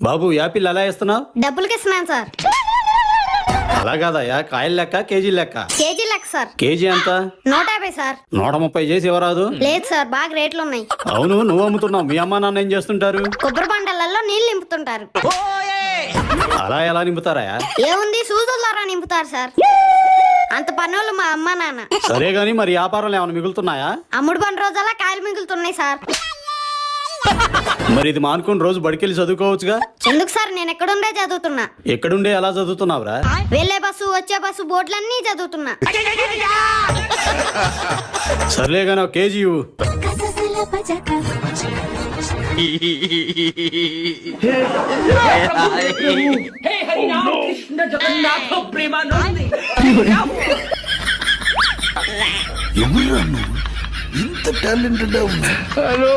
బాబు Apple ఎలా ఇస్తున్నావు? డబ్బులకి ఇస్తున్నాను సార్. అలా కాదయ్యా, కాయలు లెక్క కేజీ లెక్క. కేజీ లెక్క సార్. కేజీ ఎంత? 150 సార్. 130 చేసి ఇవ్వరాదు? లేదు సార్, బాగా రేట్లు ఉన్నాయి. అవును, నువ్వు అమ్ముతున్నావు, మీ అమ్మా నాన్న ఏం చేస్తుంటారు? కొబ్బరి బండలలో నీళ్లు నింపుతుంటారు. అలా ఎలా నింపుతారా? ఏముంది, సూదుల ద్వారా నింపుతారు సార్. అంత పనులు మా అమ్మ నాన్న. సరే గాని మరి వ్యాపారాలు ఏమైనా మిగులుతున్నాయా? అమ్ముడు పని రోజల్లా కాయలు మిగులుతున్నాయి సార్. మరి ఇది మానుకుని రోజు బడికెళ్ళి చదువుకోవచ్చుగా? ఎందుకు సార్, నేను ఎక్కడుండే చదువుతున్నా. ఎక్కడుండే ఎలా చదువుతున్నావురా? వెళ్లే బస్సు వచ్చే బస్సు బోర్డులన్నీ చదువుతున్నా. సర్లే గాని ఒక కేజీ ఇవ్వు. ఎవరు ఇంత టాలెంటెడ్ ఉన్నా? హలో